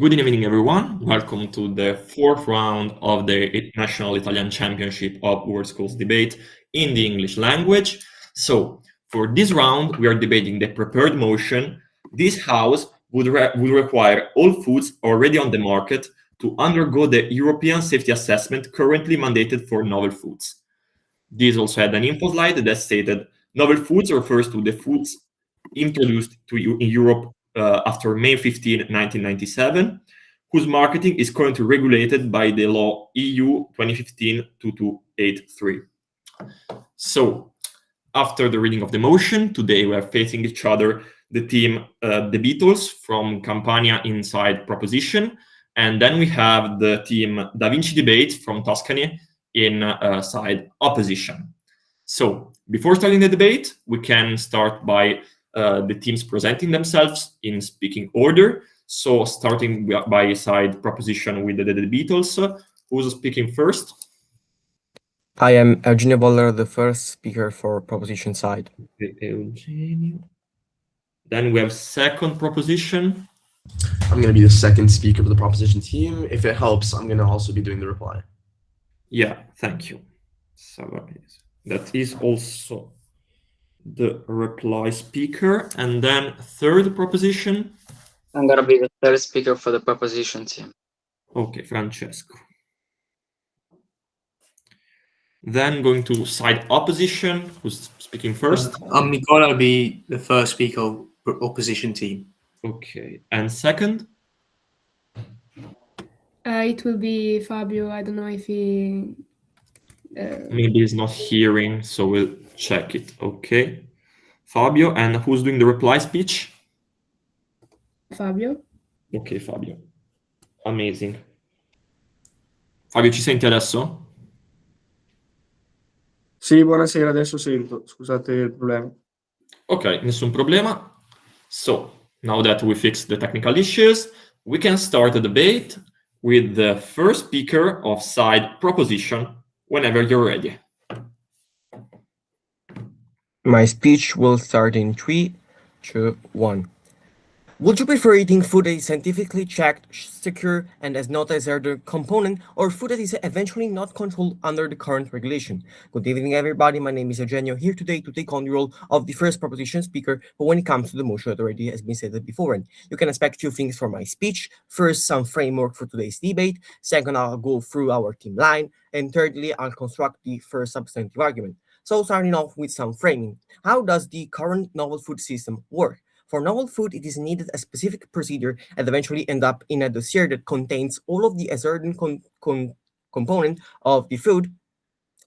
Good evening, everyone. Welcome to the fourth round of the National Italian Championship of World Schools debate in the English language. So, for this round, we are debating the prepared motion. This house would require all foods already on the market to undergo the European safety assessment currently mandated for novel foods. This also had an Infoslide that stated novel foods refers to the foods introduced in Europe after May 15, 1997, whose marketing is currently regulated by the law EU 2015-2283. So, after the reading of the motion, today we are facing each other the team Debeatles from Campania inside proposition, and then we have the team Da Vinci debate from Tuscany in side opposition. So, before starting the debate, we can start by the teams presenting themselves in speaking order. So starting by side proposition with the Debeatles, who's speaking first? I am Eugenio Boller, the first speaker for proposition side. Eugenio. Then we have second proposition. I'm going to be the second speaker for the proposition team. If it helps, I'm going to also be doing the reply. Yeah, thank you. So that is also the reply speaker. And then third proposition. I'm going to be the third speaker for the proposition team. Okay, Francesco. Then going to side opposition, who's speaking first? I'm Nicola, I'll be the first speaker for opposition team. Okay, and second? It will be Fabio. I don't know if he... Maybe he's not hearing, so we'll check it. Okay. Fabio, and who's doing the reply speech? Fabio. Ok, Fabio. Amazing. Fabio, ci senti adesso? Sì, buonasera, adesso sento. Scusate il problema. Ok, nessun problema. So, now that we fixed the technical issues, we can start the debate with the first speaker of side proposition whenever you're ready. My speech will start in 3, 2, 1. Would you prefer eating food that is scientifically checked, secure, and has not a hazardous component, or food that is eventually not controlled under the current regulation? Good evening, everybody. My name is Eugenio, here today to take on the role of the first proposition speaker, but when it comes to the motion that already has been stated before. And you can expect two things from my speech. First, some framework for today's debate. Second, I'll go through our team line. And thirdly, I'll construct the first substantive argument. So starting off with some framing. How does the current novel food system work? For novel food, it is needed a specific procedure and eventually end up in a dossier that contains all of the hazardous component of the food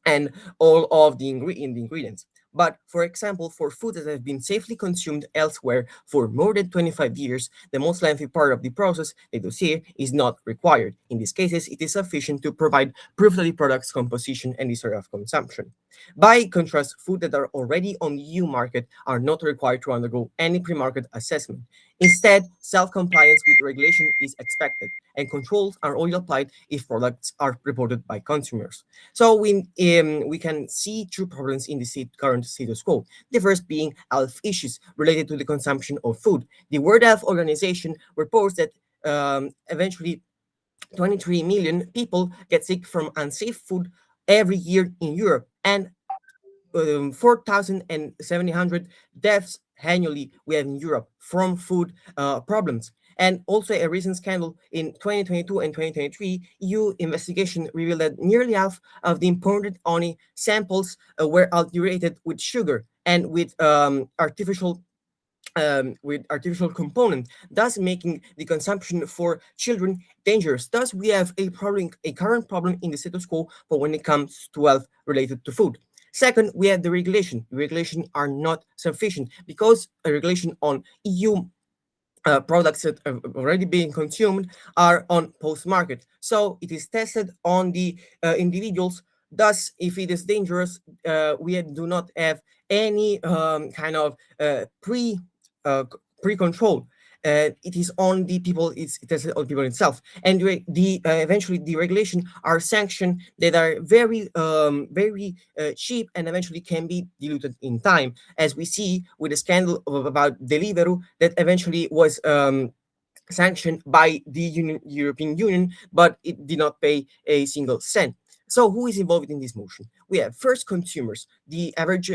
and all of the ingredients. But for example, for food that have been safely consumed elsewhere for more than 25 years, the most lengthy part of the process, the dossier, is not required. In these cases, it is sufficient to provide proof of the product's composition and history of consumption. By contrast, food that are already on the EU market are not required to undergo any pre-market assessment. Instead, self-compliance with regulation is expected, and controls are only applied if products are reported by consumers. So we can see two problems in the current status quo. The first being health issues related to the consumption of food. The World Health Organization reports that eventually 23 million people get sick from unsafe food every year in Europe, and 4,700 deaths annually we have in Europe from food problems. And also a recent scandal in 2022 and 2023, EU investigation revealed that nearly half of the imported honey samples were adulterated with sugar and with artificial component, thus making the consumption for children dangerous. Thus, we have a current problem in the status quo for when it comes to health related to food. Second, we have the regulation. The regulations are not sufficient because a regulation on EU products that are already being consumed are on post-market. So it is tested on the individuals. Thus, if it is dangerous, we do not have any kind of pre-control. It is on the people. It's tested on people itself, and eventually the regulation are sanctioned that are very cheap and eventually can be diluted in time, as we see with the scandal about Deliveroo that eventually was sanctioned by the European Union, but it did not pay a single cent. So who is involved in this motion? We have first consumers, the average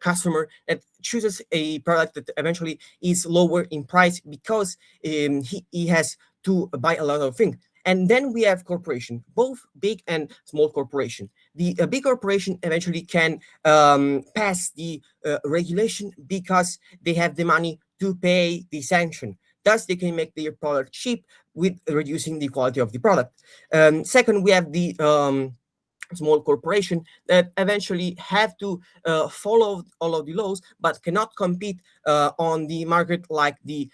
customer that chooses a product that eventually is lower in price because he has to buy a lot of things. And then we have corporation, both big and small corporation. The big corporation eventually can pass the regulation because they have the money to pay the sanction. Thus, they can make their product cheap with reducing the quality of the product. Second, we have the small corporation that eventually have to follow all of the laws, but cannot compete on the market like the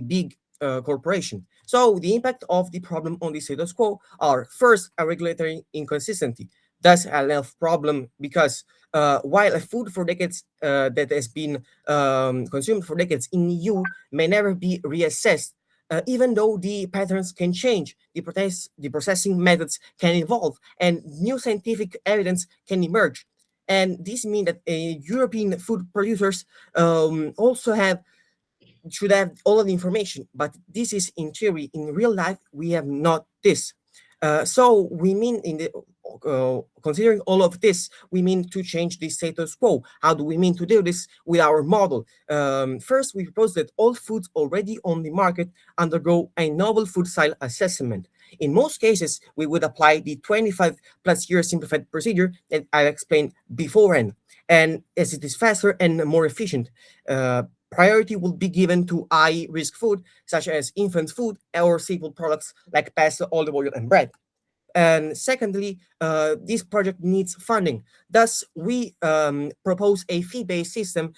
big corporation. So the impact of the problem on the status quo are first a regulatory inconsistency. That's a health problem because while a food for decades that has been consumed for decades in EU may never be reassessed, even though the patterns can change, the processing methods can evolve, and new scientific evidence can emerge. And this means that European food producers also should have all of the information, but this is in theory. In real life, we have not this. So we mean in the considering all of this, we mean to change the status quo. How do we mean to do this with our model? First, we propose that all foods already on the market undergo a novel food style assessment. In most cases, we would apply the 25 plus year simplified procedure that I explained beforehand. And as it is faster and more efficient, priority will be given to high-risk food, such as infant food or staple products like pasta, olive oil, and bread. And secondly, this project needs funding. Thus, we propose a fee-based system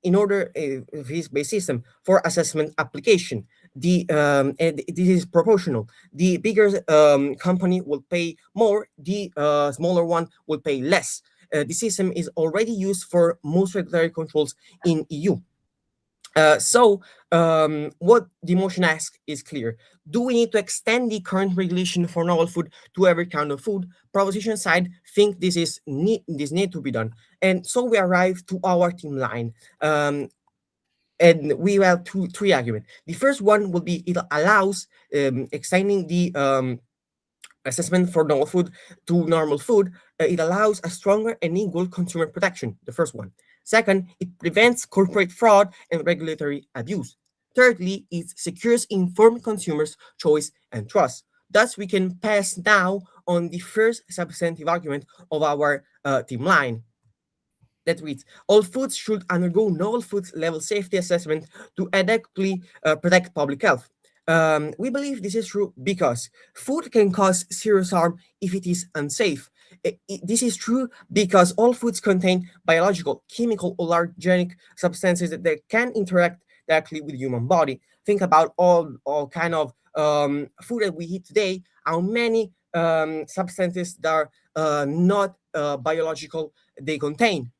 in order a fee-based system for assessment application. And this is proportional. The bigger company will pay more. The smaller one will pay less. The system is already used for most regulatory controls in EU. What the motion asks is clear. Do we need to extend the current regulation for novel food to every kind of food? Proposition side think this need to be done. And so we arrive to our team line. And we have three arguments. The first one will be it allows extending the assessment for novel food to normal food. It allows a stronger and equal consumer protection, the first one. Second, it prevents corporate fraud and regulatory abuse. Thirdly, it secures informed consumers' choice and trust. Thus, we can pass now on the first substantive argument of our team line that reads, all foods should undergo novel foods level safety assessment to adequately protect public health. We believe this is true because food can cause serious harm if it is unsafe. This is true because all foods contain biological, chemical, or allergenic substances that can interact directly with the human body. Think about all kind of food that we eat today. How many substances that are not biological they contain.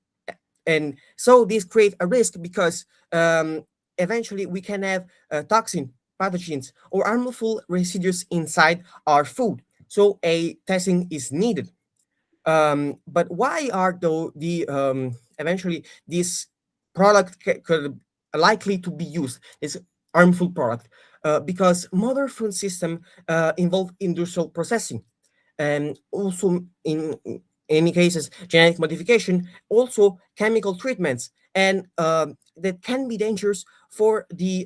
And so this creates a risk because eventually we can have toxin, pathogens, or harmful residues inside our food. So a testing is needed. But why are eventually this product could likely to be used, this harmful product? Because modern food system involve industrial processing, and also in any cases genetic modification, also chemical treatments, and that can be dangerous for the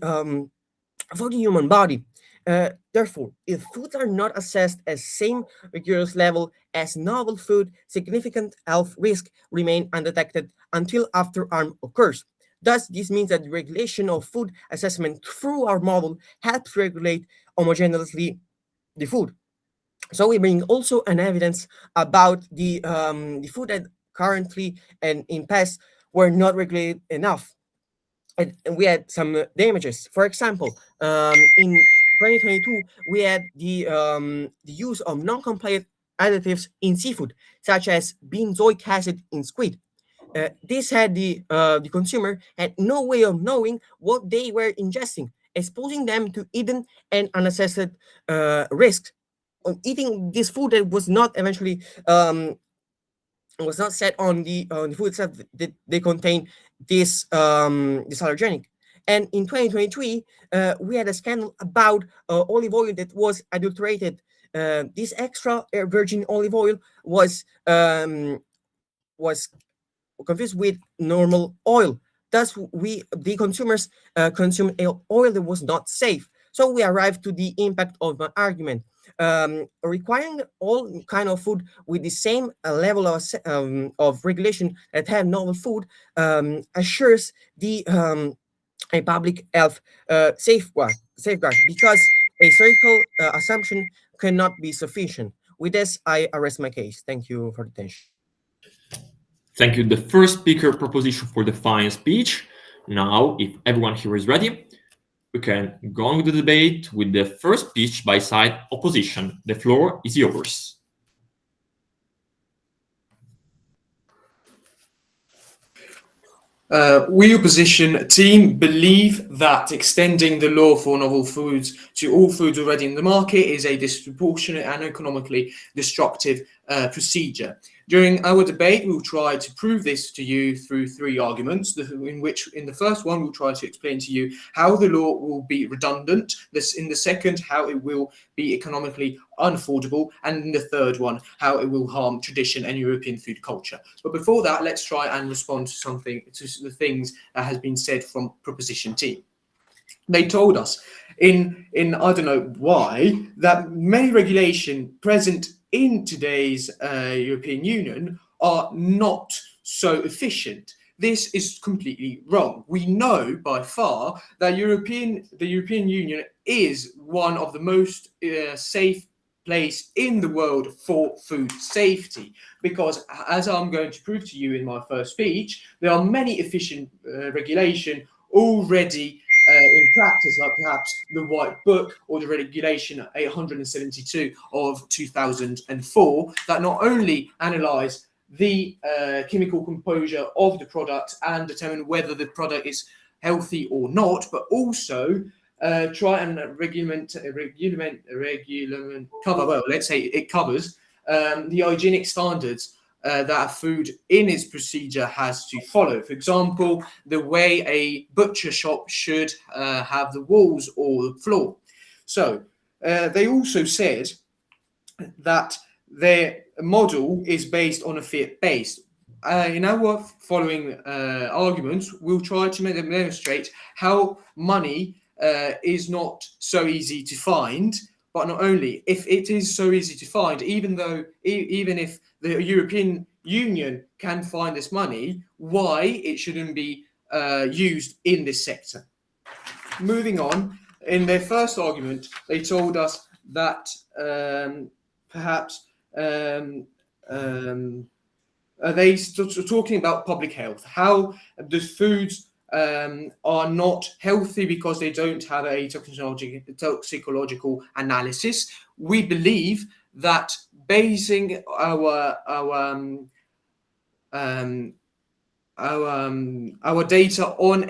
human body. Therefore, if foods are not assessed as same rigorous level as novel food, significant health risk remain undetected until after harm occurs. Thus, this means that the regulation of food assessment through our model helps regulate homogeneously the food. So we bring also an evidence about the food that currently and in past were not regulated enough. And we had some damages. For example, in 2022, we had the use of non-compliant additives in seafood, such as benzoic acid in squid. This had the consumer had no way of knowing what they were ingesting, exposing them to hidden and unassessed risks. On eating this food that was not eventually was not set on the food itself that they contain this allergenic. And in 2023, we had a scandal about olive oil that was adulterated. This extra virgin olive oil was confused with normal oil. Thus, the consumers consumed oil that was not safe. So we arrived to the impact of my argument. Requiring all kind of food with the same level of regulation that have novel food assures the a public health safeguard, because a historical assumption cannot be sufficient. With this, I arrest my case. Thank you for the attention. Thank you. The first speaker proposition for the final speech. Now, if everyone here is ready, we can go on with the debate with the first speech by side opposition. The floor is yours. We opposition team believe that extending the law for novel foods to all foods already in the market is a disproportionate and economically destructive procedure. During our debate, we'll try to prove this to you through three arguments, in the first one, we'll try to explain to you how the law will be redundant, in the second, how it will be economically unaffordable, and in the third one, how it will harm tradition and European food culture. But before that, let's try and respond to the things that has been said from proposition team. They told us in I don't know why, that many regulation present in today's European Union are not so efficient. This is completely wrong. We know by far that the European Union is one of the most safe place in the world for food safety, because as I'm going to prove to you in my first speech, there are many efficient regulation already in practice, like perhaps the White Book or the Regulation 872 of 2004, that not only analyse the chemical composure of the product and determine whether the product is healthy or not, but also try and cover, well, let's say it covers the hygienic standards that a food in its procedure has to follow. For example, the way a butcher shop should have the walls or the floor. So they also said that their model is based on a fiat base. In our following arguments, we'll try to demonstrate how money is not so easy to find, but not only, if it is so easy to find, even if the European Union can find this money, why it shouldn't be used in this sector. Moving on, in their first argument, they told us that perhaps they talking about public health, how the foods are not healthy because they don't have a toxicological analysis. We believe that basing our data on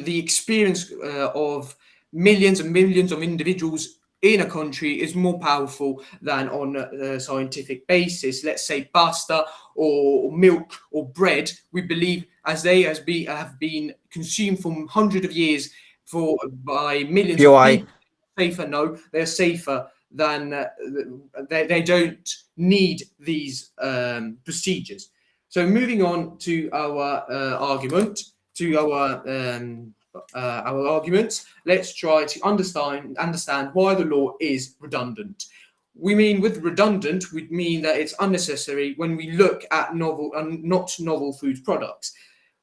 the experience of millions and millions of individuals in a country is more powerful than on a scientific basis. Let's say pasta or milk or bread, we believe, as they have been consumed for hundreds of years by millions of people, safer. No, they're safer than they don't need these procedures. So moving on to our arguments, let's try to understand why the law is redundant. We mean with redundant, we mean that it's unnecessary when we look at not novel food products.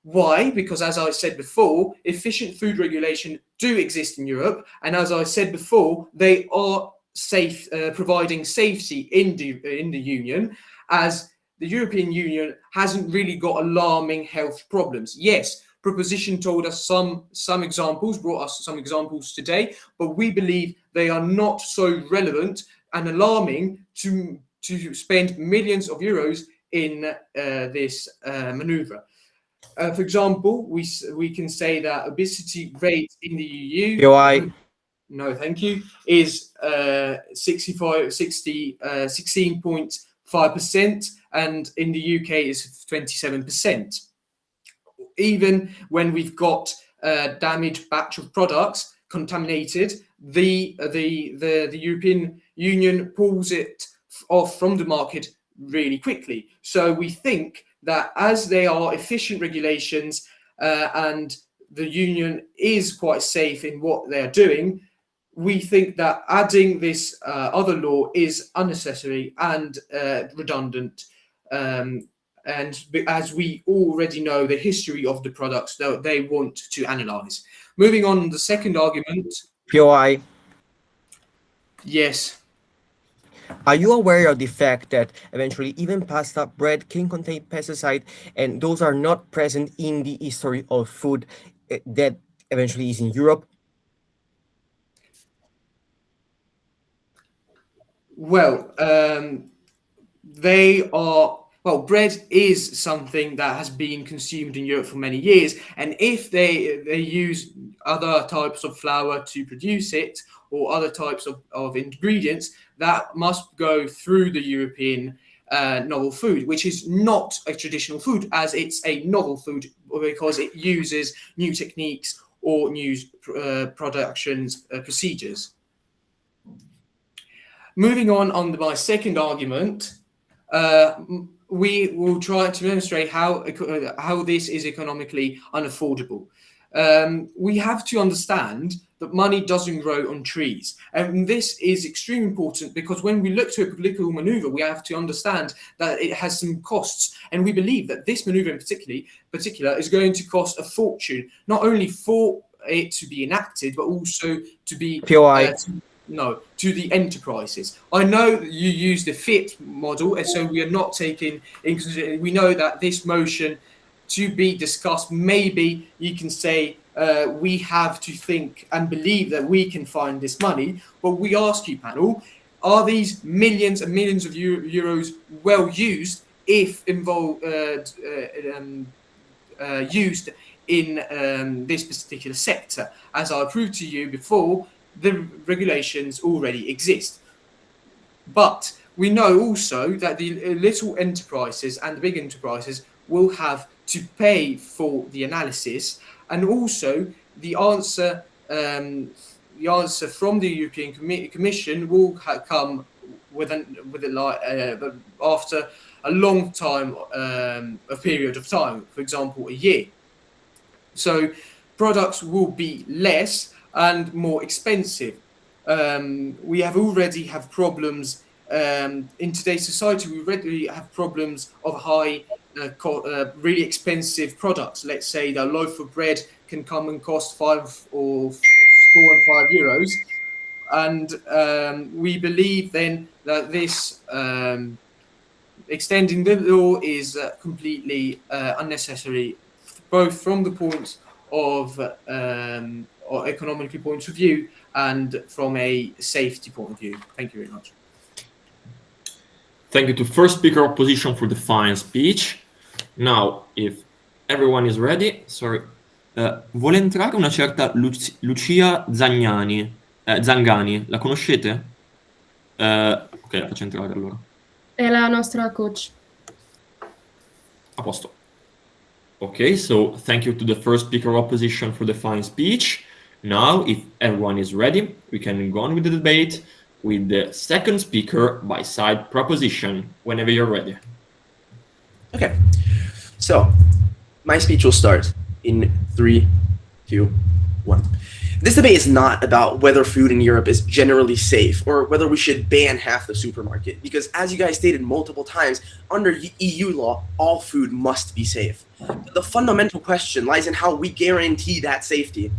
Why? Because as I said before, efficient food regulation do exist in Europe, and as I said before, they are safe, providing safety in the Union, as the European Union hasn't really got alarming health problems. Yes, proposition told us some examples, brought us some examples today, but we believe they are not so relevant and alarming to spend millions of euros in this maneuver. For example, we can say that obesity rate in the EU. No, thank you. Is 16.5%, and in the UK is 27%. Even when we've got damaged batch of products contaminated, the European Union pulls it off from the market really quickly. So we think that as they are efficient regulations and the Union is quite safe in what they're doing, we think that adding this other law is unnecessary and redundant. And as we already know the history of the products that they want to analyze. Moving on, the second argument. POI. Yes. Are you aware of the fact that eventually even pasta bread can contain pesticide, and those are not present in the history of food that eventually is in Europe? Well, they are. Well, bread is something that has been consumed in Europe for many years, and if they use other types of flour to produce it or other types of ingredients, that must go through the European novel food, which is not a traditional food, as it's a novel food because it uses new techniques or new productions procedures. Moving on my second argument, we will try to demonstrate how this is economically unaffordable. We have to understand that money doesn't grow on trees. And this is extremely important because when we look to a political maneuver, we have to understand that it has some costs. And we believe that this maneuver in particular is going to cost a fortune, not only for it to be enacted, but also to be POI. To the enterprises. I know that you use the FIT model, and so we are not taking in consideration. We know that this motion to be discussed, maybe you can say we have to think and believe that we can find this money. But we ask you, panel, are these millions and millions of euros well used if used in this particular sector? As I proved to you before, the regulations already exist. But we know also that the little enterprises and the big enterprises will have to pay for the analysis, and also the answer from the European Commission will come after a long time, a period of time, for example, a year. So products will be less and more expensive. We have already have problems in today's society. We already have problems of high, really expensive products. Let's say the loaf of bread can come and cost 5 or 4 and 5 euros, and we believe then that this extending the law is completely unnecessary, both from the point of or economically point of view and from a safety point of view. Thank you very much. Thank you to first speaker opposition for the fine speech. Now, if everyone is ready, vuole entrare una certa Lucia Zangani. La conoscete? Ok, la faccio entrare allora. È la nostra coach. A posto. Okay, so thank you to the first speaker opposition for the fine speech. Now, if everyone is ready, we can go on with the debate with the second speaker by side proposition, whenever you're ready. Okay, so my speech will start in 3, 2, 1. This debate is not about whether food in Europe is generally safe or whether we should ban half the supermarket, because as you guys stated multiple times, under EU law, all food must be safe. But the fundamental question lies in how we guarantee that safety,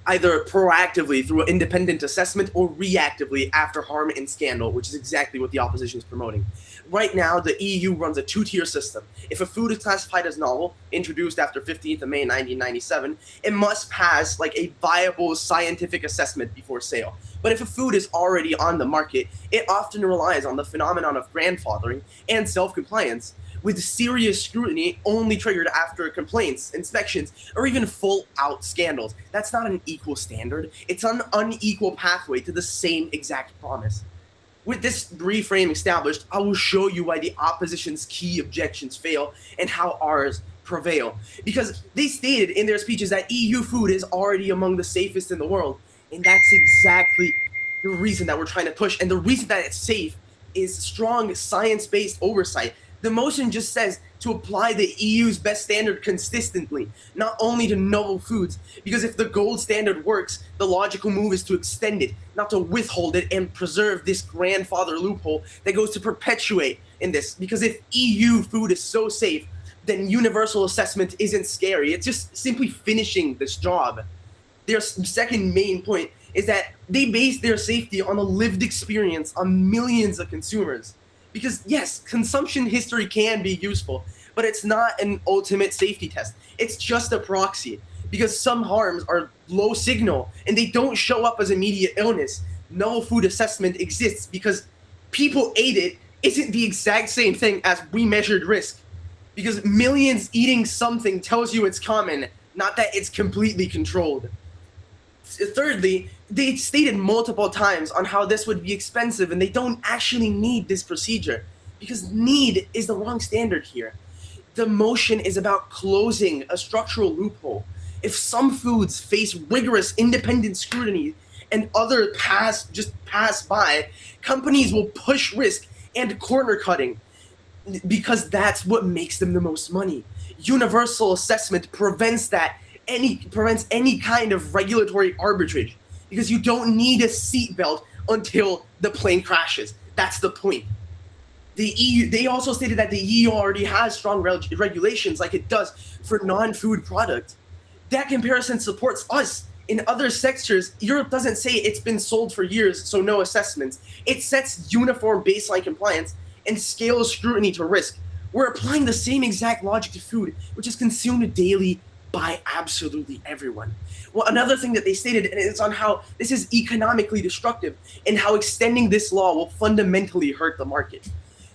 either proactively through independent assessment or reactively after harm and scandal, which is exactly what the opposition is promoting. Right now, the EU runs a two-tier system. If a food is classified as novel, introduced after 15th of May 1997, it must pass like a viable scientific assessment before sale. But if a food is already on the market, it often relies on the phenomenon of grandfathering and self-compliance, with serious scrutiny only triggered after complaints, inspections, or even full-out scandals. That's not an equal standard. It's an unequal pathway to the same exact promise. With this reframe established, I will show you why the opposition's key objections fail and how ours prevail. Because they stated in their speeches that EU food is already among the safest in the world. And that's exactly the reason that we're trying to push. And the reason that it's safe is strong science-based oversight. The motion just says to apply the EU's best standard consistently, not only to novel foods, because if the gold standard works, the logical move is to extend it, not to withhold it and preserve this grandfather loophole that goes to perpetuate in this. Because if EU food is so safe, then universal assessment isn't scary. It's just simply finishing this job. Their second main point is that they base their safety on a lived experience on millions of consumers. Because yes, consumption history can be useful, but it's not an ultimate safety test. It's just a proxy. Because some harms are low signal and they don't show up as immediate illness. No food assessment exists because people ate it isn't the exact same thing as we measured risk. Because millions eating something tells you it's common, not that it's completely controlled. Thirdly, they stated multiple times on how this would be expensive and they don't actually need this procedure because need is the wrong standard here. The motion is about closing a structural loophole. If some foods face rigorous independent scrutiny and other pass by, companies will push risk and corner cutting because that's what makes them the most money. Universal assessment prevents any kind of regulatory arbitrage because you don't need a seatbelt until the plane crashes. That's the point. The EU, they also stated that the EU already has strong regulations like it does for non-food products. That comparison supports us. In other sectors, Europe doesn't say it's been sold for years, so no assessments. It sets uniform baseline compliance and scales scrutiny to risk. We're applying the same exact logic to food, which is consumed daily by absolutely everyone. Well, another thing that they stated is on how this is economically destructive and how extending this law will fundamentally hurt the market.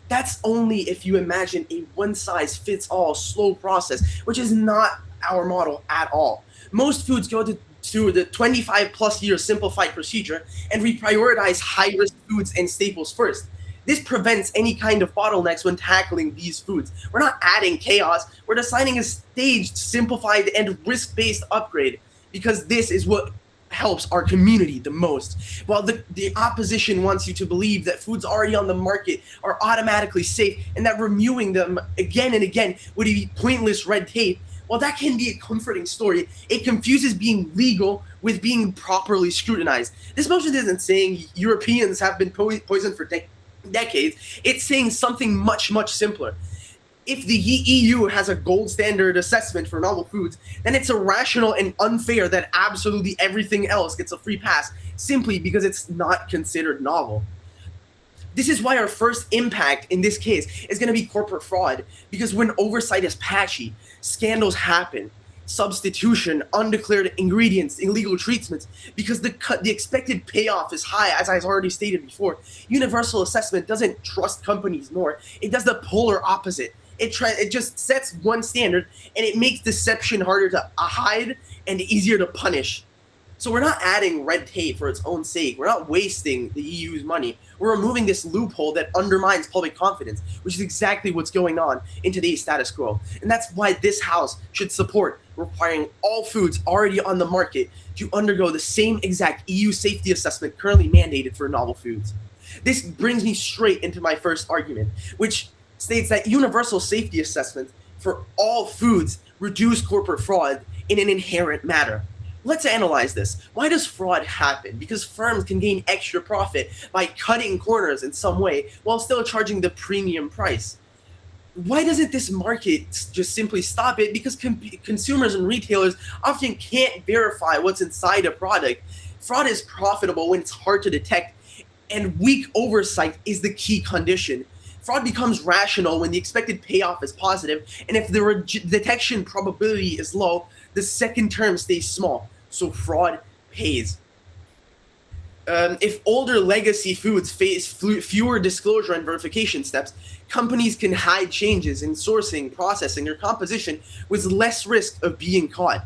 That's only if you imagine a one-size-fits-all slow process, which is not our model at all. Most foods go to the 25-plus year simplified procedure, and we prioritize high-risk foods and staples first. This prevents any kind of bottlenecks when tackling these foods. We're not adding chaos, we're designing a staged, simplified, and risk-based upgrade because this is what helps our community the most. While the opposition wants you to believe that foods already on the market are automatically safe and that reviewing them again and again would be pointless red tape, while that can be a comforting story, it confuses being legal with being properly scrutinized. This motion isn't saying Europeans have been poisoned for decades. It's saying something much, much simpler. If the EU has a gold standard assessment for novel foods, then it's irrational and unfair that absolutely everything else gets a free pass simply because it's not considered novel. This is why our first impact in this case is going to be corporate fraud, because when oversight is patchy, scandals happen. Substitution, undeclared ingredients, illegal treatments, because the expected payoff is high, as I've already stated before. Universal assessment doesn't trust companies more. It does the polar opposite. It just sets one standard, and it makes deception harder to hide and easier to punish. So we're not adding red tape for its own sake. We're not wasting the EU's money. We're removing this loophole that undermines public confidence, which is exactly what's going on in today's status quo. And that's why this House should support requiring all foods already on the market to undergo the same exact EU safety assessment currently mandated for novel foods. This brings me straight into my first argument, which states that universal safety assessments for all foods reduce corporate fraud in an inherent manner. Let's analyze this. Why does fraud happen? Because firms can gain extra profit by cutting corners in some way while still charging the premium price. Why doesn't this market just simply stop it? Because consumers and retailers often can't verify what's inside a product. Fraud is profitable when it's hard to detect, and weak oversight is the key condition. Fraud becomes rational when the expected payoff is positive, and if the detection probability is low, the second term stays small. So fraud pays. If older legacy foods face fewer disclosure and verification steps, companies can hide changes in sourcing, processing, or composition with less risk of being caught.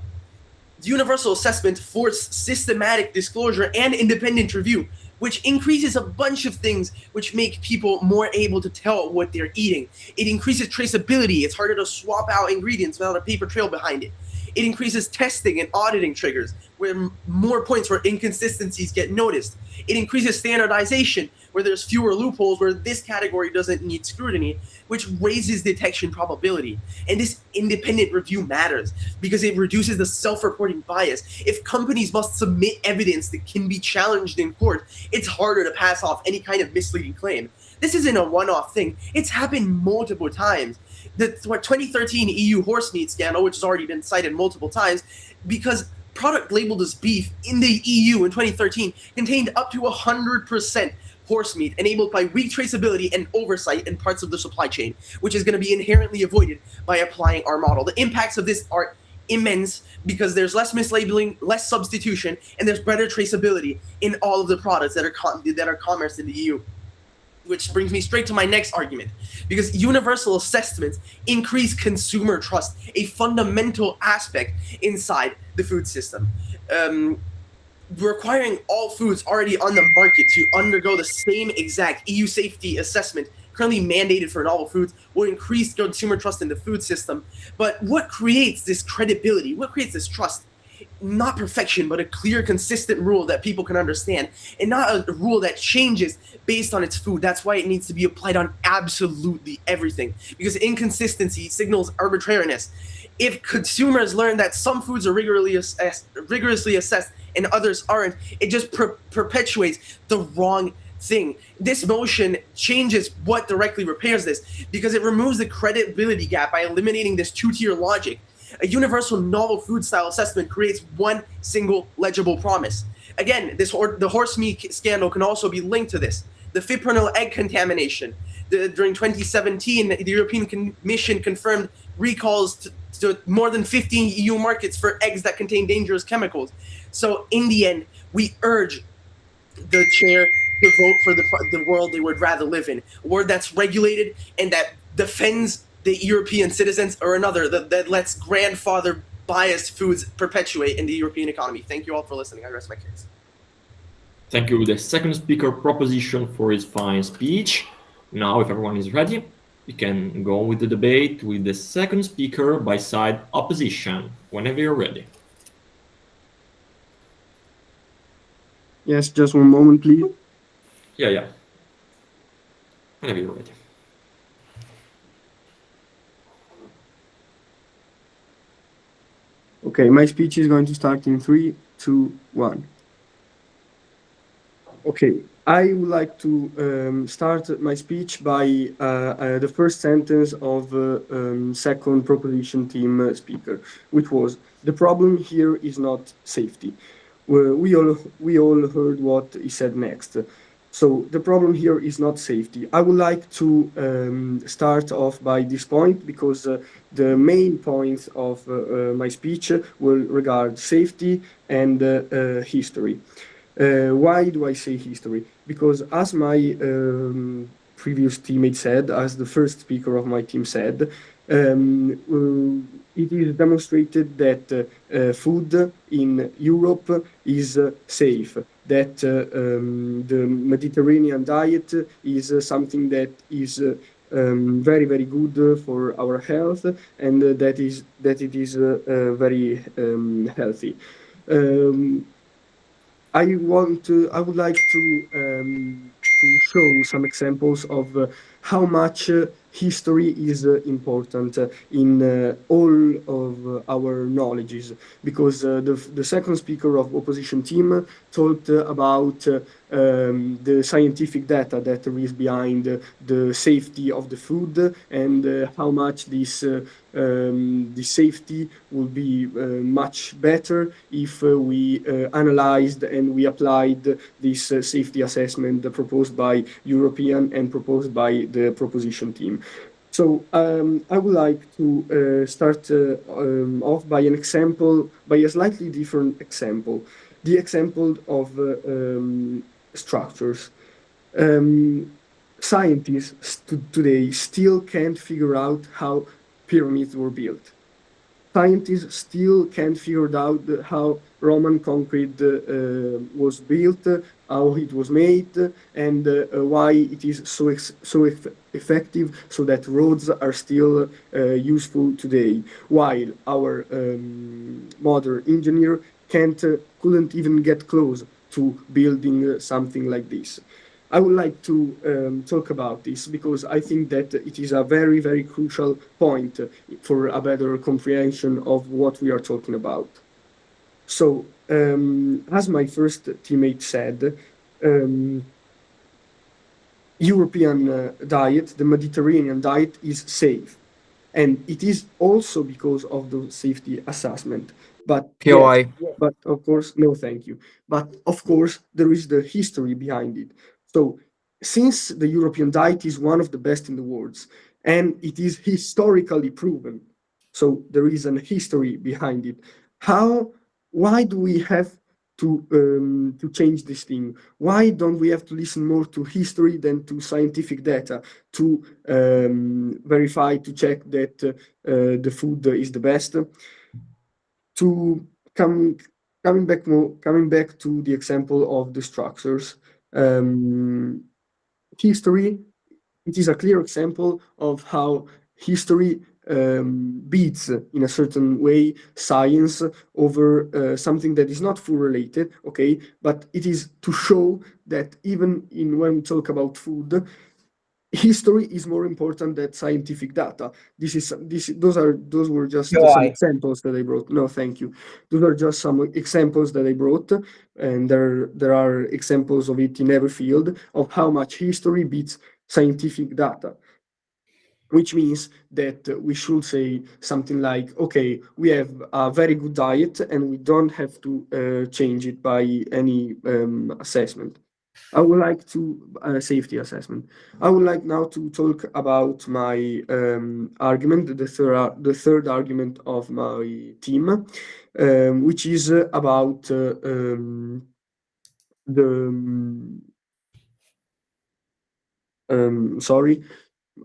The universal assessment forces systematic disclosure and independent review, which increases a bunch of things which make people more able to tell what they're eating. It increases traceability. It's harder to swap out ingredients without a paper trail behind it. It increases testing and auditing triggers, where more points where inconsistencies get noticed. It increases standardization, where there's fewer loopholes, where this category doesn't need scrutiny, which raises detection probability. And this independent review matters because it reduces the self-reporting bias. If companies must submit evidence that can be challenged in court, it's harder to pass off any kind of misleading claim. This isn't a one-off thing. It's happened multiple times. The 2013 EU horse meat scandal, which has already been cited multiple times, because product labeled as beef in the EU in 2013 contained up to 100% horse meat, enabled by weak traceability and oversight in parts of the supply chain, which is going to be inherently avoided by applying our model. The impacts of this are immense because there's less mislabeling, less substitution, and there's better traceability in all of the products that are commerced in the EU. Which brings me straight to my next argument, because universal assessments increase consumer trust, a fundamental aspect inside the food system. Requiring all foods already on the market to undergo the same exact EU safety assessment currently mandated for novel foods will increase consumer trust in the food system. But what creates this credibility? What creates this trust? Not perfection, but a clear, consistent rule that people can understand, and not a rule that changes based on its food. That's why it needs to be applied on absolutely everything, because inconsistency signals arbitrariness. If consumers learn that some foods are rigorously assessed and others aren't, it just perpetuates the wrong thing. This motion changes what directly repairs this, because it removes the credibility gap by eliminating this two-tier logic. A universal novel food style assessment creates one single legible promise. Again, the horse meat scandal can also be linked to this. The fipronil egg contamination. During 2017, the European Commission confirmed recalls to more than 15 EU markets for eggs that contain dangerous chemicals. So in the end, we urge the chair to vote for the world they would rather live in. A world that's regulated and that defends the European citizens, or another that lets grandfather biased foods perpetuate in the European economy. Thank you all for listening. I rest my case. Thank you, the second speaker proposition, for his fine speech. Now, if everyone is ready, we can go with the debate with the second speaker by side opposition, whenever you're ready. Yes, just one moment, please. Yeah. Whenever you're ready. Okay, my speech is going to start in 3, 2, 1. Okay, I would like to start my speech by the first sentence of second proposition team speaker, which was, the problem here is not safety. We all heard what he said next. So the problem here is not safety. I would like to start off by this point, because the main points of my speech will regard safety and history. Why do I say history? Because as my previous teammate said, as the first speaker of my team said, it is demonstrated that food in Europe is safe, that the Mediterranean diet is something that is very, very good for our health, and that it is very healthy. I would like to show some examples of how much history is important in all of our knowledges, because the second speaker of opposition team talked about the scientific data that is behind the safety of the food, and how much this safety will be much better if we analyzed and we applied this safety assessment proposed by European and proposed by the proposition team. So I would like to start off by an example, by a slightly different example, the example of structures. Scientists today still can't figure out how pyramids were built. scientists still can't figure out how Roman concrete was built, how it was made, and why it is so effective, so that roads are still useful today. While our modern engineer couldn't even get close to building something like this. I would like to talk about this because I think that it is a very, very crucial point for a better comprehension of what we are talking about. So, as my first teammate said, European diet, the Mediterranean diet, is safe, and it is also because of the safety assessment. But POI. yes, but of course, no, thank you. But of course, there is the history behind it. So, since the European diet is one of the best in the world, and it is historically proven, so there is an history behind it. How? Why do we have to change this thing? Why don't we have to listen more to history than to scientific data to verify, to check that the food is the best? To come coming back to the example of the structures, history, it is a clear example of how history beats in a certain way science over something that is not food related, okay, but it is to show that even in when we talk about food, history is more important than scientific data. Those were just some POI. examples that I brought. No, thank you. Those are just some examples that I brought, and there are examples of it in every field of how much history beats scientific data. Which means that we should say something like, okay, we have a very good diet and we don't have to change it by any assessment. I would like to safety assessment. I would like now to talk about my argument, the third argument of my team, which is about sorry,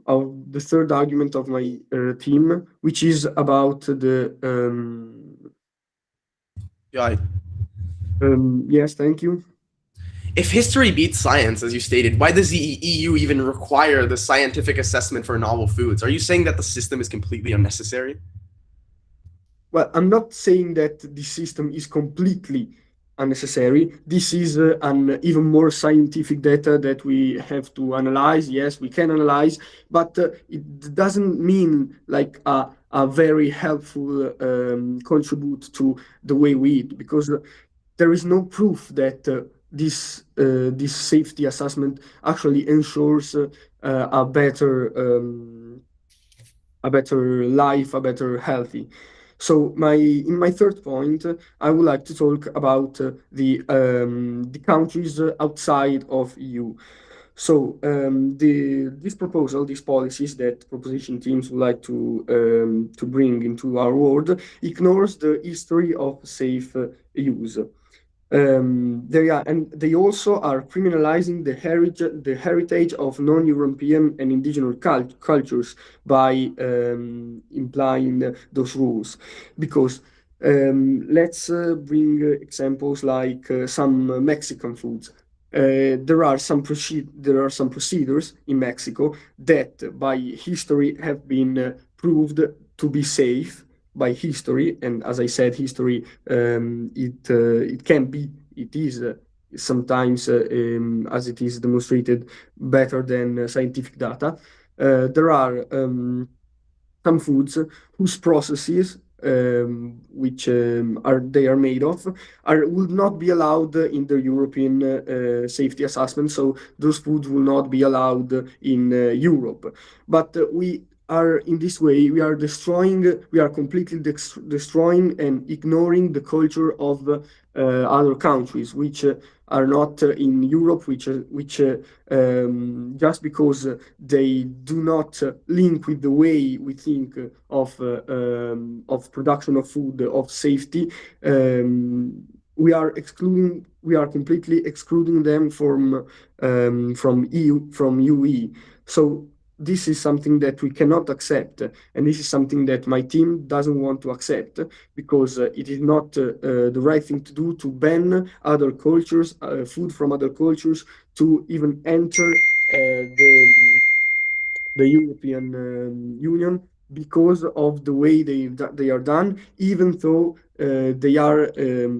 of the third argument of my team, which is about the Yeah. yes, thank you. If history beats science, as you stated, why does the EU even require the scientific assessment for novel foods? Are you saying that the system is completely unnecessary? Well, I'm not saying that this system is completely unnecessary. This is an even more scientific data that we have to analyze. Yes, we can analyze, but it doesn't mean like a very helpful contribute to the way we eat, because there is no proof that this safety assessment actually ensures a better life, a better healthy. So in my third point, I would like to talk about the countries outside of EU. So this proposal, these policies that proposition teams would like to bring into our world ignores the history of safe use. They also are criminalizing the heritage of non-European and indigenous cultures by implying those rules. Because let's bring examples like some Mexican foods. There are some procedures in Mexico that by history have been proved to be safe by history, and as I said, history it can be, it is sometimes as it is demonstrated better than scientific data. There are some foods whose processes which are made of would not be allowed in the European safety assessment, so those foods will not be allowed in Europe. But we are in this way we are completely destroying and ignoring the culture of other countries which are not in Europe, which just because they do not link with the way we think of production of food, of safety. We are completely excluding them from EU, from UE. So this is something that we cannot accept, and this is something that my team doesn't want to accept, because it is not the right thing to do to ban other cultures, food from other cultures, to even enter the European Union, because of the way they are done, even though they are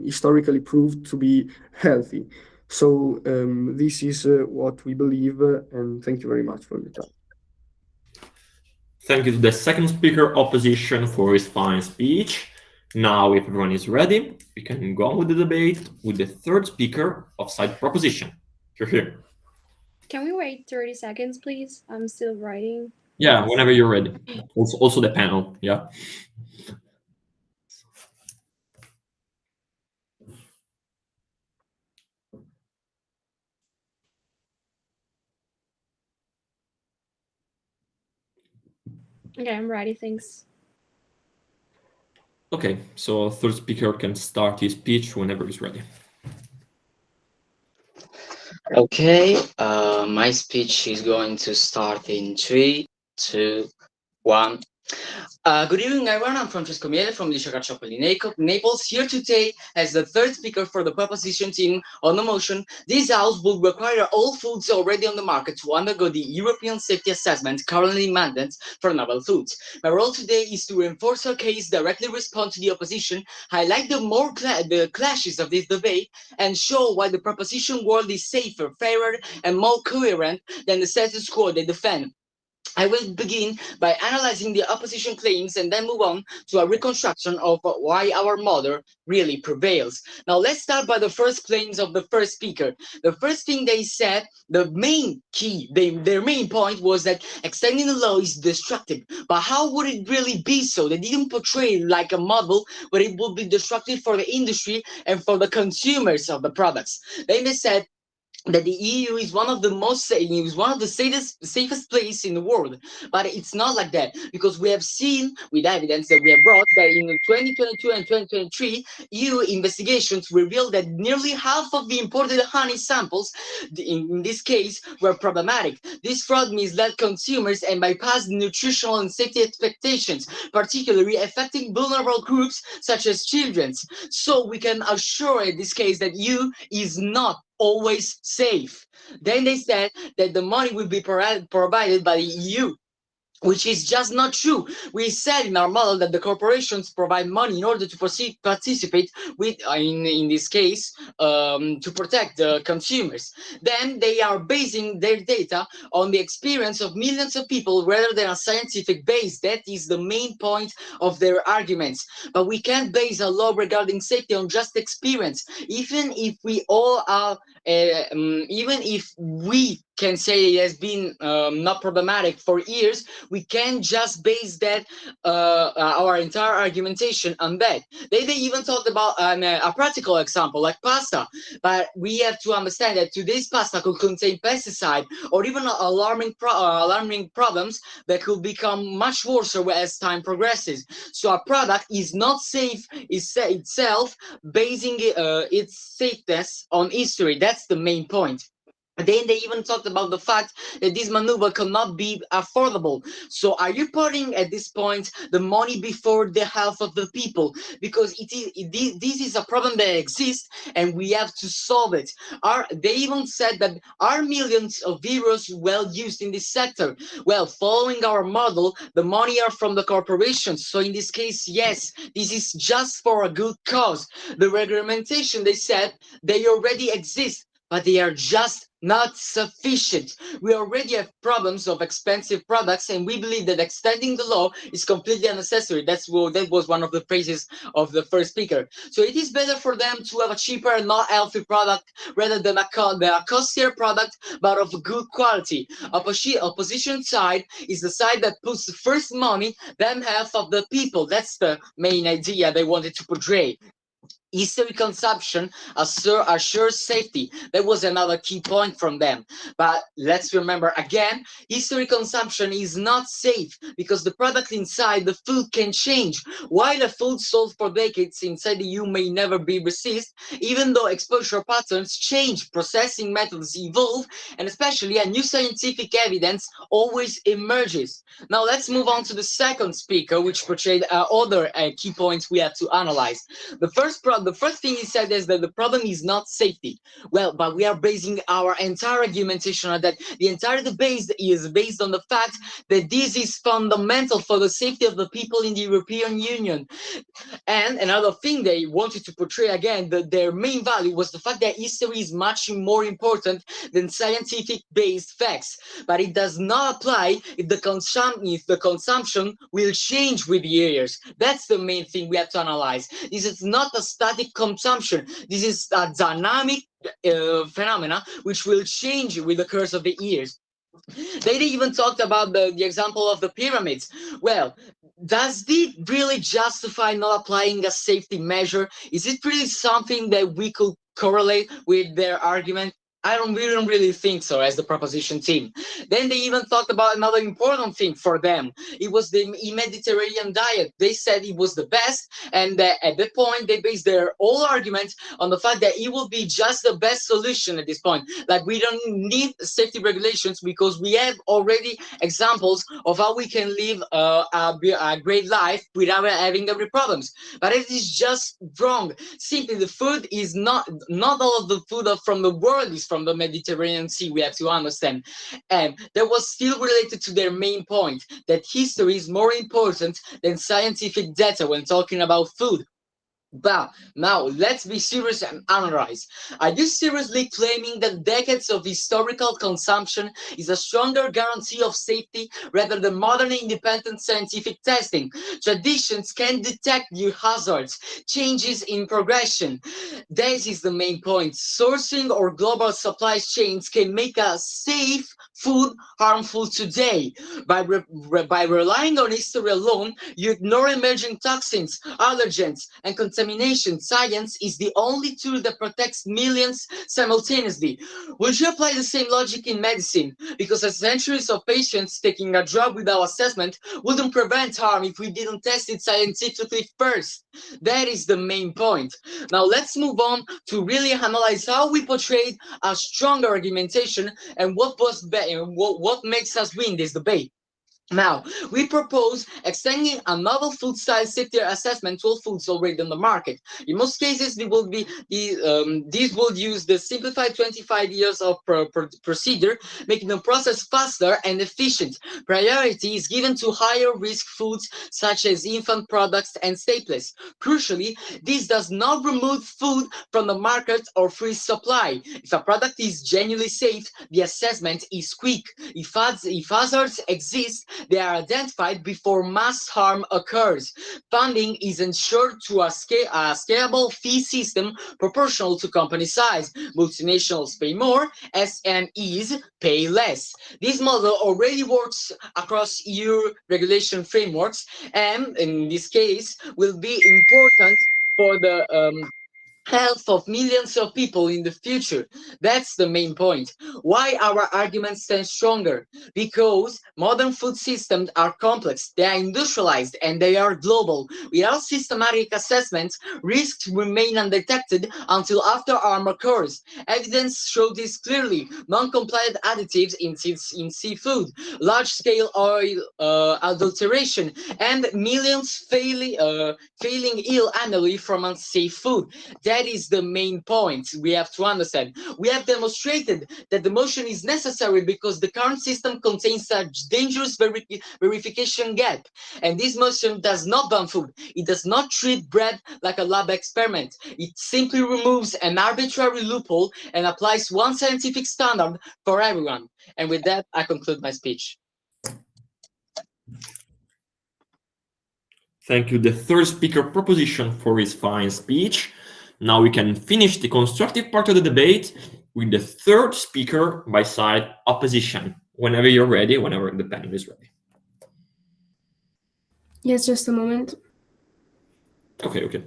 historically proved to be healthy. So this is what we believe, and thank you very much for the time. Thank you to the second speaker opposition for his fine speech. Now, if everyone is ready, we can go on with the debate with the third speaker of side proposition. You're here. Can we wait 30 seconds, please? I'm still writing. Yeah, whenever you're ready. Also the panel, yeah. Okay, I'm ready, thanks. Okay, so third speaker can start his speech whenever he's ready. Okay, my speech is going to start in 3, 2, 1. Good evening, everyone. I'm Francesco Miele from Liceo Carciopoli, Naples, here today as the third speaker for the proposition team on the motion. This house will require all foods already on the market to undergo the European safety assessment currently mandated for novel foods. My role today is to reinforce our case, directly respond to the opposition, highlight the clashes of this debate, and show why the proposition world is safer, fairer, and more coherent than the status quo they defend. I will begin by analyzing the opposition claims and then move on to a reconstruction of why our model really prevails. Now, let's start by the first claims of the first speaker. The first thing they said, the main key, their main point was that extending the law is destructive. But how would it really be so? They didn't portray it like a model where it would be destructive for the industry and for the consumers of the products. They said that the EU is one of the safest place in the world, but it's not like that, because we have seen with evidence that we have brought that in 2022 and 2023 EU investigations revealed that nearly half of the imported honey samples in this case were problematic. This fraud misled consumers and bypassed nutritional and safety expectations, particularly affecting vulnerable groups such as children. So we can assure in this case that EU is not always safe. Then they said that the money will be provided by the EU, which is just not true. We said in our model that the corporations provide money in order to participate with, in this case, to protect the consumers. Then they are basing their data on the experience of millions of people rather than a scientific base. That is the main point of their arguments. But we can't base a law regarding safety on just experience. Even if we all are, even if we can say it has been not problematic for years, we can't just base that our entire argumentation on that. They even talked about a practical example like pasta, but we have to understand that today's pasta could contain pesticide or even alarming problems that could become much worse as time progresses. So a product is not safe itself, basing its safeness on history. That's the main point. Then they even talked about the fact that this maneuver cannot be affordable. So are you putting at this point the money before the health of the people? Because this is a problem that exists and we have to solve it. They even said that are millions of euros well used in this sector? Well, following our model, the money are from the corporations. So in this case, yes, this is just for a good cause. The regulation, they said, they already exist, but they are just not sufficient. We already have problems of expensive products, and we believe that extending the law is completely unnecessary. That was one of the phrases of the first speaker. So it is better for them to have a cheaper and not healthy product rather than a costlier product, but of good quality. Opposition side is the side that puts first money, then health of the people. That's the main idea they wanted to portray. History consumption assures safety. That was another key point from them. But let's remember again, history consumption is not safe because the product inside the food can change. While a food sold for decades inside the EU may never be resisted, even though exposure patterns change, processing methods evolve, and especially a new scientific evidence always emerges. Now let's move on to the second speaker, which portrayed other key points we have to analyze. The first thing he said is that the problem is not safety. Well, but we are basing our entire argumentation on that. The entire debate is based on the fact that this is fundamental for the safety of the people in the European Union. And another thing they wanted to portray again, that their main value was the fact that history is much more important than scientific-based facts. But it does not apply if the consumption will change with the years. That's the main thing we have to analyze. This is not a static consumption. This is a dynamic phenomena which will change with the course of the years. They even talked about the example of the pyramids. Well, does it really justify not applying a safety measure? Is it really something that we could correlate with their argument? We don't really think so as the proposition team. Then they even talked about another important thing for them. It was the Mediterranean diet. They said it was the best, and at that point they based their whole argument on the fact that it will be just the best solution at this point. Like, we don't need safety regulations because we have already examples of how we can live a great life without having every problems. But it is just wrong. Simply, the food is not all of the food from the world is from the Mediterranean Sea, we have to understand. And that was still related to their main point, that history is more important than scientific data when talking about food. But now let's be serious and analyze. Are you seriously claiming that decades of historical consumption is a stronger guarantee of safety rather than modern independent scientific testing? Traditions can detect new hazards, changes in progression. This is the main point. Sourcing or global supply chains can make a safe food harmful today. By relying on history alone, you ignore emerging toxins, allergens, and contamination. Science is the only tool that protects millions simultaneously. Would you apply the same logic in medicine? Because centuries of patients taking a drug without assessment wouldn't prevent harm if we didn't test it scientifically first. That is the main point. Now let's move on to really analyze how we portrayed a stronger argumentation and what makes us win this debate. Now, we propose extending a novel food style safety assessment to all foods already on the market. In most cases, these will use the simplified 25 years of procedure, making the process faster and efficient. Priority is given to higher risk foods such as infant products and staples. Crucially, this does not remove food from the market or freeze supply. If a product is genuinely safe, the assessment is quick. If hazards exist, they are identified before mass harm occurs. Funding is ensured through a scalable fee system proportional to company size. Multinationals pay more, SMEs pay less. This model already works across EU regulation frameworks, and in this case will be important for the health of millions of people in the future. That's the main point. Why our arguments stand stronger? Because modern food systems are complex, they are industrialized, and they are global. Without systematic assessments, risks remain undetected until after harm occurs. Evidence shows this clearly. Non-compliant additives in seafood, large-scale oil adulteration, and millions failing ill annually from unsafe food. That is the main point we have to understand. We have demonstrated that the motion is necessary because the current system contains a dangerous verification gap. And this motion does not ban food. It does not treat bread like a lab experiment. It simply removes an arbitrary loophole and applies one scientific standard for everyone. And with that, I conclude my speech. Thank you, the third speaker proposition, for his fine speech. Now we can finish the constructive part of the debate with the third speaker by side opposition. Whenever you're ready, whenever the panel is ready. Yes, just a moment. Okay.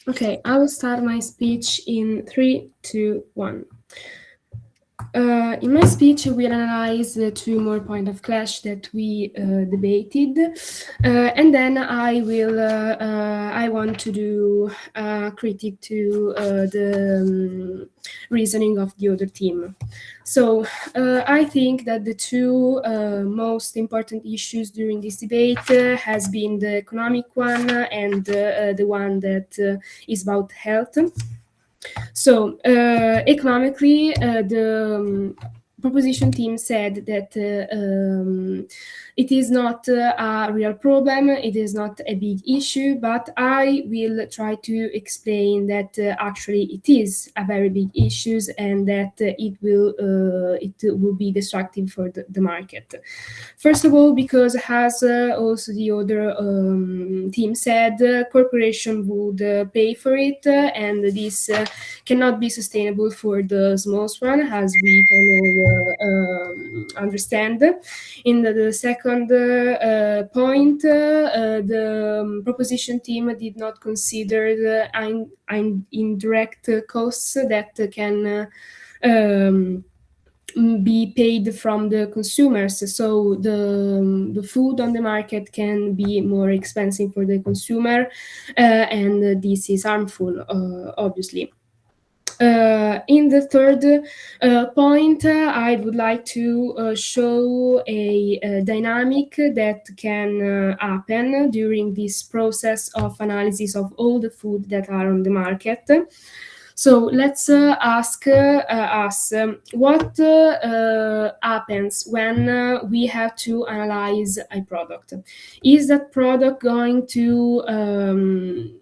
Okay, I will start my speech in 3, 2, 1. In my speech, we'll analyze the two more points of clash that we debated, and then I want to do a critique to the reasoning of the other team. So I think that the two most important issues during this debate has been the economic one and the one that is about health. So economically, the proposition team said that it is not a real problem, it is not a big issue, but I will try to explain that actually it is a very big issue and that it will be destructive for the market. First of all, because as also the other team said, corporation would pay for it, and this cannot be sustainable for the smallest one, as we can all understand. In the second point, the proposition team did not consider the indirect costs that can be paid from the consumers. So the food on the market can be more expensive for the consumer, and this is harmful, obviously. In the third point, I would like to show a dynamic that can happen during this process of analysis of all the food that are on the market. So let's ask us what happens when we have to analyze a product. Is that product going to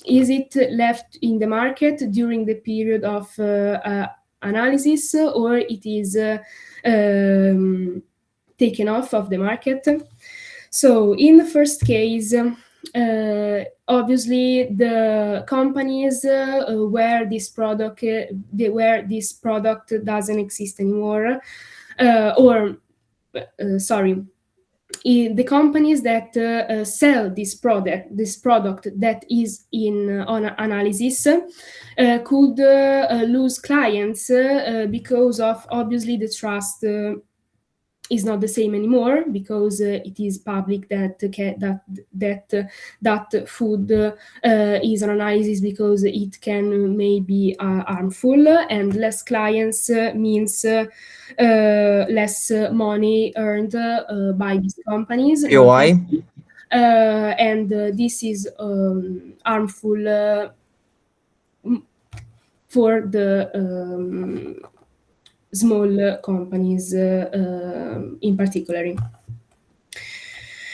is it left in the market during the period of analysis, or it is taken off of the market? So in the first case, obviously the companies where this product doesn't exist anymore, the companies that sell this product that is on analysis could lose clients because of obviously the trust is not the same anymore, because it is public that food is on analysis because it can maybe harmful, and less clients means less money earned by these companies. POI? And this is harmful for the small companies in particular.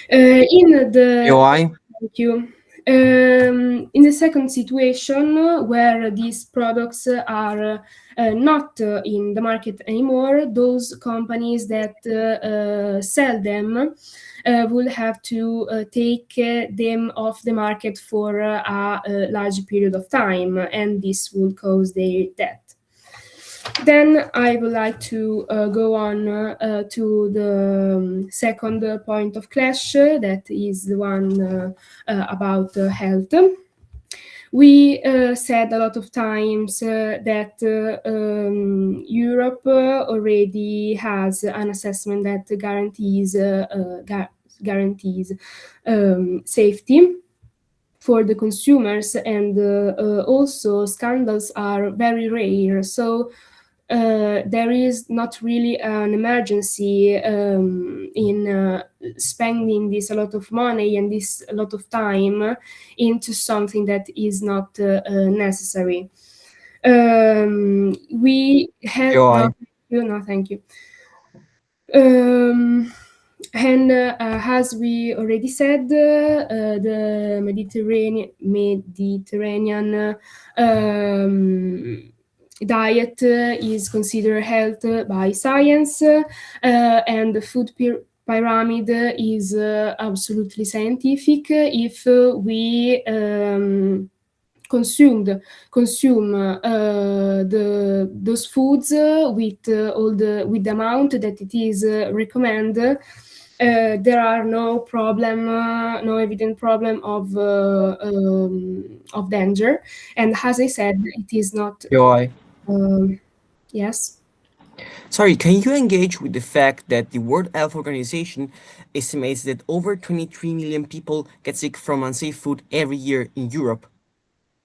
In the POI? Thank you. In the second situation, where these products are not in the market anymore, those companies that sell them will have to take them off the market for a large period of time, and this will cause their death. Then I would like to go on to the second point of clash, that is the one about health. We said a lot of times that Europe already has an assessment that guarantees safety for the consumers, and also scandals are very rare. So there is not really an emergency in spending this a lot of money and this a lot of time into something that is not necessary. We have POI? no, thank you. And as we already said, the Mediterranean diet is considered health by science, and the food pyramid is absolutely scientific if we consume those foods with the amount that it is recommended, there are no evident problem of danger. And as I said, it is not. Joy. Yes. Sorry, can you engage with the fact that the World Health Organization estimates that over 23 million people get sick from unsafe food every year in Europe?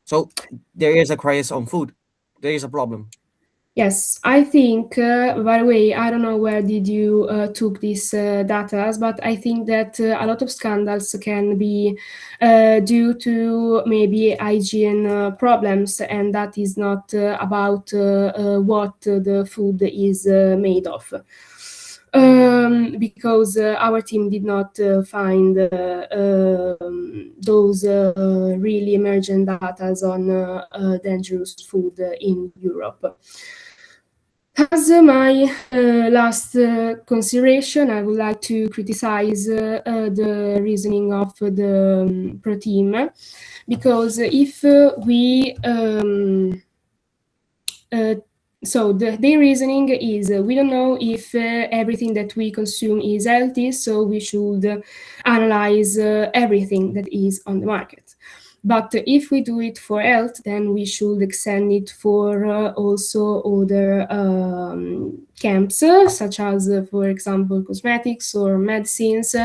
So there is a crisis on food. There is a problem. Yes, I think, by the way, I don't know where did you took this data, but I think that a lot of scandals can be due to maybe hygiene problems, and that is not about what the food is made of. Because our team did not find those really emergent data on dangerous food in Europe. As my last consideration, I would like to criticize the reasoning of the pro team, because if we so their reasoning is we don't know if everything that we consume is healthy, so we should analyze everything that is on the market. But if we do it for health, then we should extend it for also other camps, such as, for example, cosmetics or medicines.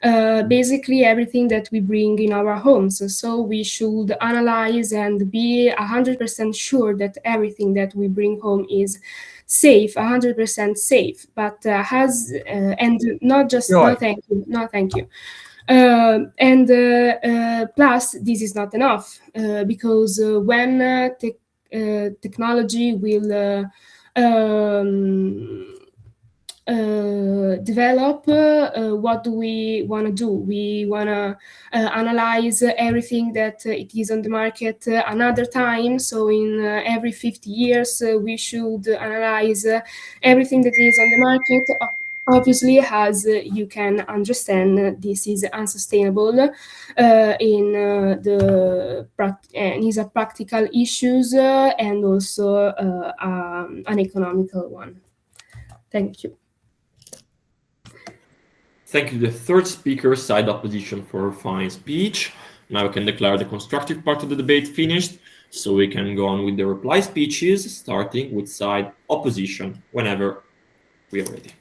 Basically everything that we bring in our homes. So we should analyze and be 100% sure that everything that we bring home is safe, 100% safe. But and not just Joy. no thank you. Plus, this is not enough because when technology will develop, what do we want to do? We want to analyze everything that it is on the market another time. So in every 50 years, we should analyze everything that is on the market. Obviously, as you can understand, this is unsustainable these are practical issues and also an economical one. Thank you. Thank you to the third speaker, side opposition, for a fine speech. Now we can declare the constructive part of the debate finished, so we can go on with the reply speeches, starting with side opposition, whenever we are ready.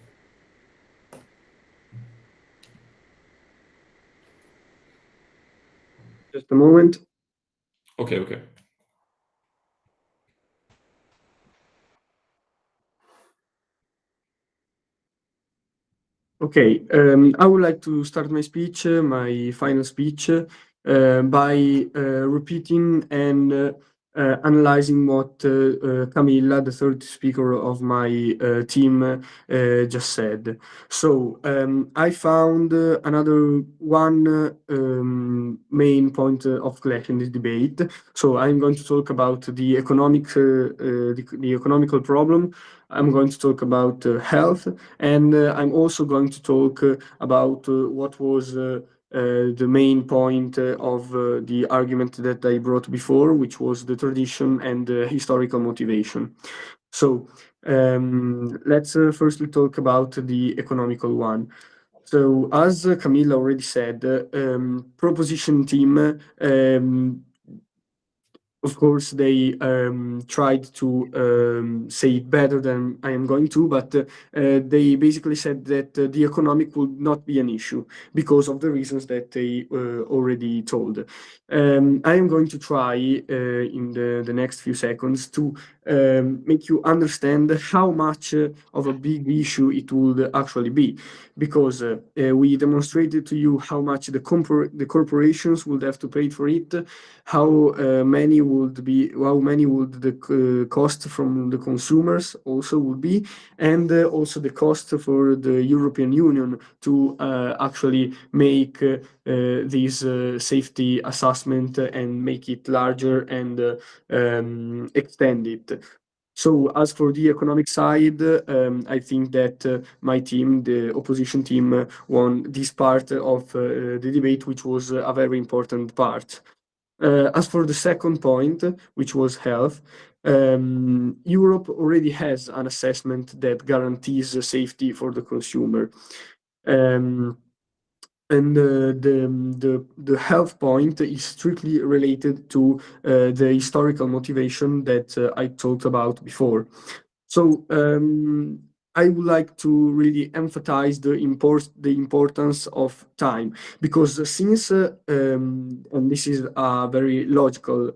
Just a moment. Okay. Okay, I would like to start my speech, my final speech, by repeating and analyzing what Camilla, the third speaker of my team, just said. So I found another one main point of clash in this debate. So I'm going to talk about the economical problem. I'm going to talk about health, and I'm also going to talk about what was the main point of the argument that I brought before, which was the tradition and historical motivation. So let's firstly talk about the economical one. So as Camilla already said, proposition team, of course, they tried to say it better than I am going to, but they basically said that the economic would not be an issue because of the reasons that they already told. I am going to try in the next few seconds to make you understand how much of a big issue it would actually be, because we demonstrated to you how much the corporations would have to pay for it, how many would the cost from the consumers also would be, and also the cost for the European Union to actually make this safety assessment and make it larger and extend it. So as for the economic side, I think that my team, the opposition team, won this part of the debate, which was a very important part. As for the second point, which was health, Europe already has an assessment that guarantees safety for the consumer. And the health point is strictly related to the historical motivation that I talked about before. So I would like to really emphasize the importance of time, because since and this is a very logical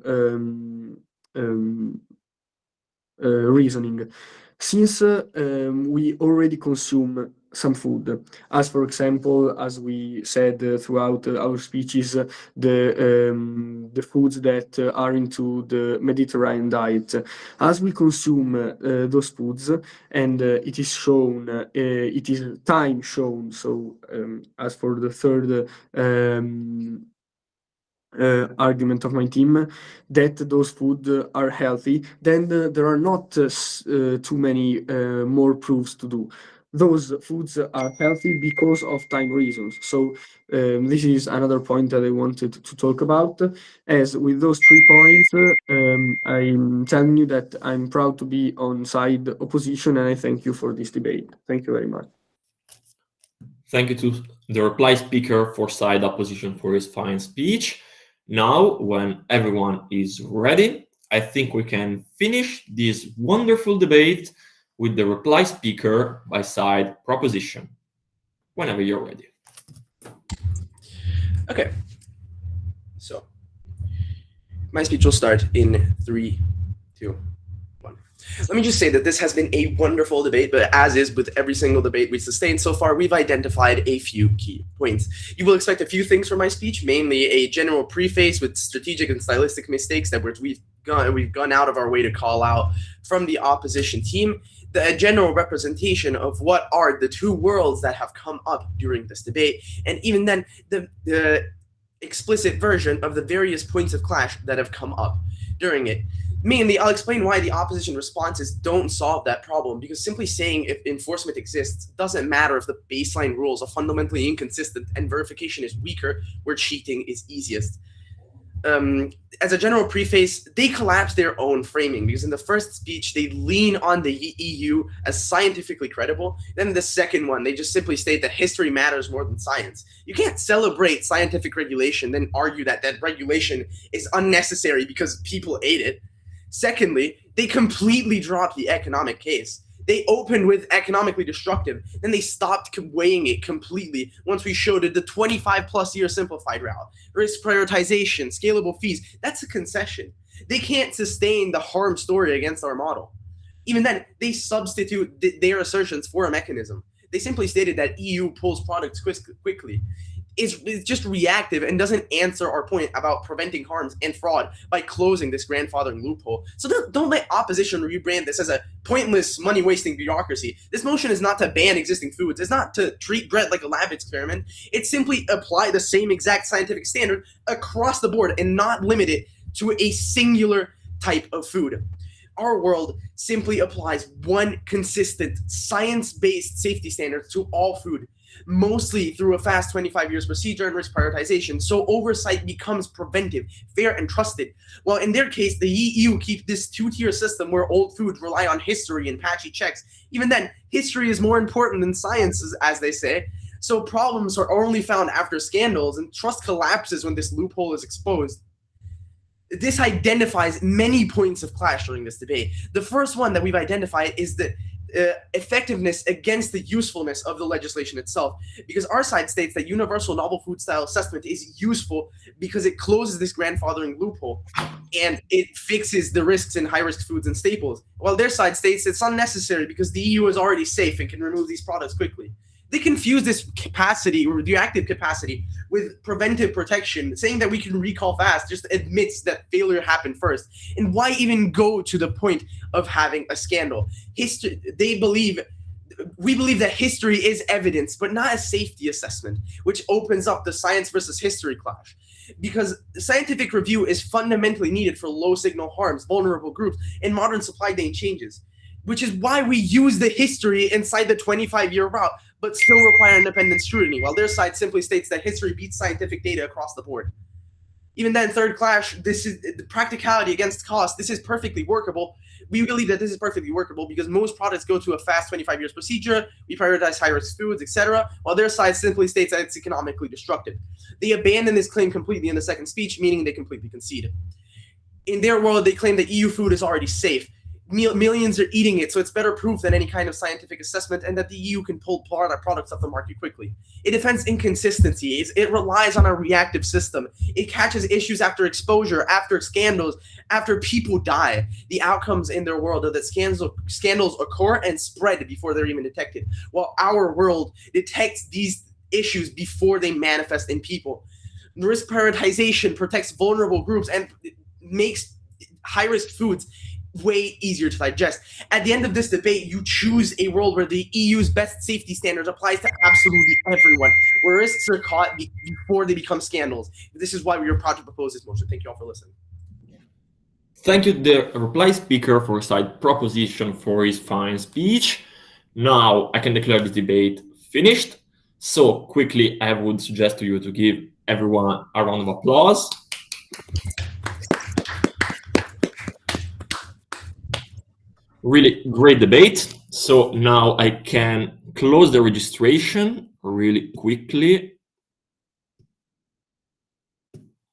reasoning, since we already consume some food, as for example, as we said throughout our speeches, the foods that are into the Mediterranean diet, as we consume those foods, and it is shown, it is time shown. So as for the third argument of my team, that those food are healthy, then there are not too many more proofs to do. Those foods are healthy because of time reasons. So this is another point that I wanted to talk about. As with those 3 points, I'm telling you that I'm proud to be on side opposition, and I thank you for this debate. Thank you very much. Thank you to the reply speaker for side opposition for his fine speech. Now, when everyone is ready, I think we can finish this wonderful debate with the reply speaker by side proposition. Whenever you're ready. Okay. So, my speech will start in 3, 2, 1. Let me just say that this has been a wonderful debate, but as is with every single debate we've sustained so far, we've identified a few key points. You will expect a few things from my speech, mainly a general preface with strategic and stylistic mistakes that we've gone out of our way to call out from the opposition team, the general representation of what are the two worlds that have come up during this debate, and even then the explicit version of the various points of clash that have come up during it. Mainly, I'll explain why the opposition responses don't solve that problem, because simply saying if enforcement exists doesn't matter if the baseline rules are fundamentally inconsistent and verification is weaker where cheating is easiest. As a general preface, they collapse their own framing, because in the first speech, they lean on the EU as scientifically credible. Then in the second one, they just simply state that history matters more than science. You can't celebrate scientific regulation, then argue that that regulation is unnecessary because people ate it. Secondly, they completely dropped the economic case. They opened with economically destructive, then they stopped weighing it completely once we showed it the 25+ year simplified route. Risk prioritization, scalable fees, that's a concession. They can't sustain the harm story against our model. Even then, they substitute their assertions for a mechanism. They simply stated that EU pulls products quickly. Is just reactive and doesn't answer our point about preventing harms and fraud by closing this grandfathering loophole. So don't let opposition rebrand this as a pointless, money-wasting bureaucracy. This motion is not to ban existing foods. It's not to treat bread like a lab experiment. It's simply apply the same exact scientific standard across the board and not limit it to a singular type of food. Our world simply applies one consistent, science-based safety standard to all food, mostly through a fast 25 years procedure and risk prioritization, so oversight becomes preventive, fair, and trusted. While in their case, the EU keeps this two-tier system where old foods rely on history and patchy checks. Even then, history is more important than science, as they say. So problems are only found after scandals, and trust collapses when this loophole is exposed. This identifies many points of clash during this debate. The first one that we've identified is the effectiveness against the usefulness of the legislation itself, because our side states that universal novel food style assessment is useful because it closes this grandfathering loophole and it fixes the risks in high-risk foods and staples, while their side states it's unnecessary because the EU is already safe and can remove these products quickly. They confuse this capacity, radioactive capacity, with preventive protection, saying that we can recall fast just admits that failure happened first. And why even go to the point of having a scandal? We believe that history is evidence, but not a safety assessment, which opens up the science versus history clash. Because scientific review is fundamentally needed for low signal harms, vulnerable groups, and modern supply chain changes, which is why we use the history inside the 25-year route, but still require independent scrutiny, while their side simply states that history beats scientific data across the board. Even then, third clash, this is the practicality against cost. This is perfectly workable. We believe that this is perfectly workable because most products go to a fast 25 years procedure. We prioritize high-risk foods, etc., while their side simply states that it's economically destructive. They abandon this claim completely in the second speech, meaning they completely concede. In their world, they claim that EU food is already safe. Millions are eating it, so it's better proof than any kind of scientific assessment, and that the EU can pull products off the market quickly. It defends inconsistencies. It relies on a reactive system. It catches issues after exposure, after scandals, after people die. The outcomes in their world are that scandals occur and spread before they're even detected, while our world detects these issues before they manifest in people. Risk prioritization protects vulnerable groups and makes high-risk foods way easier to digest. At the end of this debate, you choose a world where the EU's best safety standards applies to absolutely everyone, where risks are caught before they become scandals. This is why we are proud to propose this motion. Thank you all for listening. Thank you, the reply speaker, for side proposition for his fine speech. Now I can declare this debate finished. So quickly, I would suggest to you to give everyone a round of applause. Really great debate. So now I can close the registration really quickly.